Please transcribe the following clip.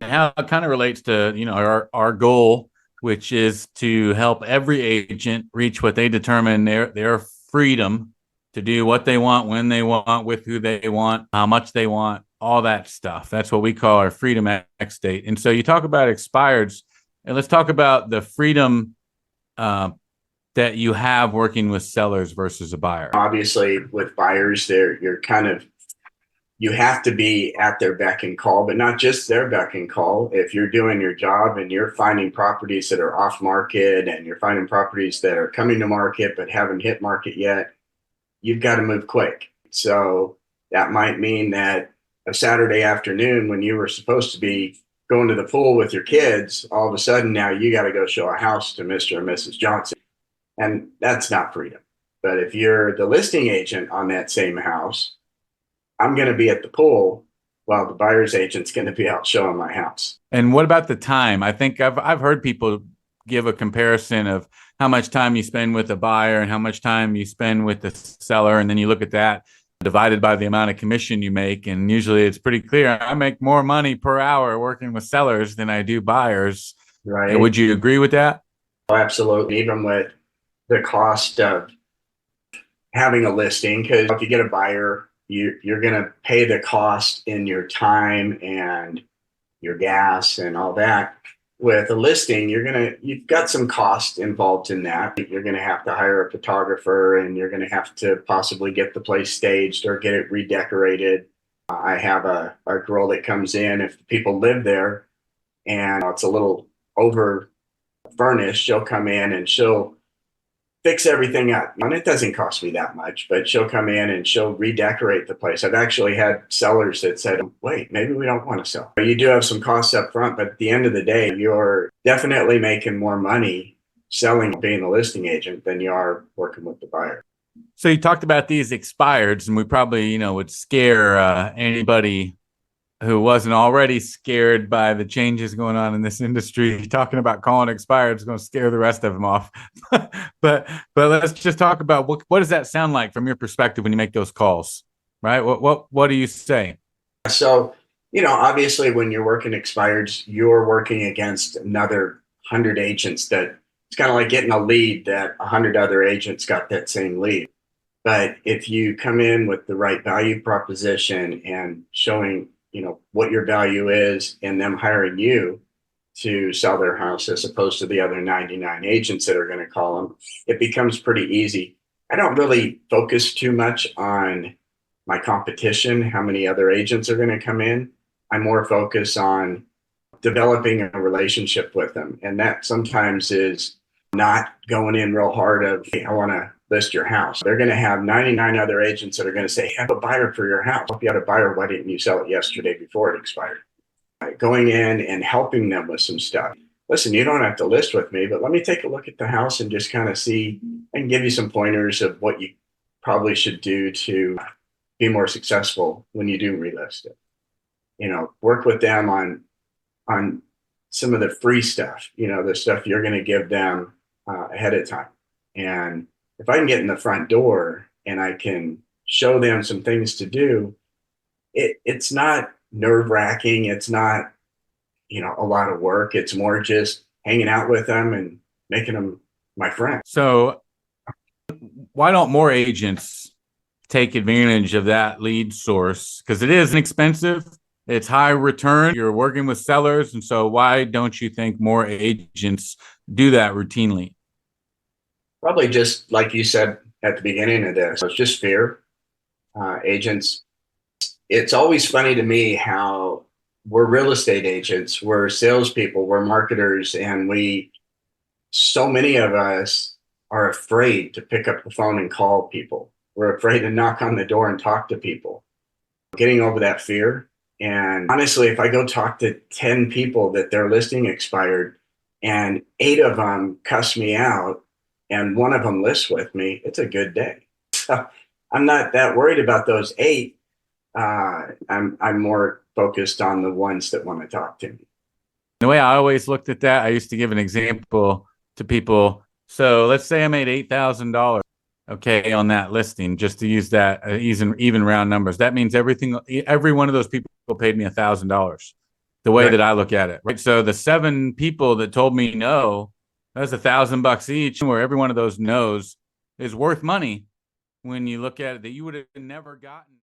how it kind of relates to, our goal, which is to help every agent reach what they determine their freedom to do what they want, when they want, with who they want, how much they want, all that stuff. That's what we call our freedom X state. And so you talk about expireds, and let's talk about the freedom uh, that you have working with sellers versus a buyer. Obviously, with buyers, you're kind of you have to be at their beck and call, but not just their beck and call. If you're doing your job and you're finding properties that are off market and you're finding properties that are coming to market but haven't hit market yet, you've got to move quick. So that might mean that a Saturday afternoon when you were supposed to be going to the pool with your kids, all of a sudden now you got to go show a house to Mr. and Mrs. Johnson. And that's not freedom. But if you're the listing agent on that same house, I'm going to be at the pool while the buyer's agent's going to be out showing my house. And what about the time? I think I've heard people give a comparison of how much time you spend with a buyer and how much time you spend with the seller, and then you look at that divided by the amount of commission you make, and usually it's pretty clear. I make more money per hour working with sellers than I do buyers. Right? Would you agree with that? Oh, absolutely. Even with the cost of having a listing, because if you get a buyer, you're going to pay the cost in your time and your gas and all that. With a listing, you've got some cost involved in that. You're going to have to hire a photographer, and you're going to have to possibly get the place staged or get it redecorated. I have a girl that comes in, if people live there and it's a little over furnished, she'll come in and she'll fix everything up. And it doesn't cost me that much, but she'll come in and she'll redecorate the place. I've actually had sellers that said, wait, maybe we don't want to sell. You do have some costs up front, but at the end of the day, you're definitely making more money selling, being a listing agent, than you are working with the buyer. So you talked about these expireds, and we probably, would scare anybody who wasn't already scared by the changes going on in this industry. Talking about calling expired is going to scare the rest of them off. but let's just talk about what does that sound like from your perspective when you make those calls, right? What do you say? So, obviously when you're working expireds, you're working against another 100 agents. That it's kind of like getting a lead that 100 other agents got that same lead. But if you come in with the right value proposition and showing what your value is, and them hiring you to sell their house as opposed to the other 99 agents that are going to call them, it becomes pretty easy. I don't really focus too much on my competition, how many other agents are going to come in. I more focus on developing a relationship with them. And that sometimes is not going in real hard of, hey, I want to list your house. They're going to have 99 other agents that are going to say, have a buyer for your house. If you had a buyer, why didn't you sell it yesterday before it expired? Going in and helping them with some stuff. Listen, you don't have to list with me, but let me take a look at the house and just kind of see and give you some pointers of what you probably should do to be more successful when you do relist it. Work with them on some of the free stuff, the stuff you're going to give them ahead of time. And if I can get in the front door and I can show them some things to do, it's not nerve-wracking. It's not, a lot of work. It's more just hanging out with them and making them my friend. So why don't more agents take advantage of that lead source? Because it is inexpensive. It's high return. You're working with sellers. And so why don't you think more agents do that routinely? Probably just like you said at the beginning of this, it's just fear. Agents, it's always funny to me how we're real estate agents, we're salespeople, we're marketers, and so many of us are afraid to pick up the phone and call people. We're afraid to knock on the door and talk to people. Getting over that fear. And honestly, if I go talk to 10 people that their listing expired and 8 of them cuss me out and 1 of them lists with me, it's a good day. So I'm not that worried about those 8. I'm more focused on the ones that want to talk to me. The way I always looked at that, I used to give an example to people. So let's say I made $8,000, okay, on that listing, just to use that even round numbers. That means every one of those people paid me $1,000. the way Right. that I look at it. Right. So the 7 people that told me no, that's $1,000 each, where every one of those no's is worth money when you look at it that you would have never gotten.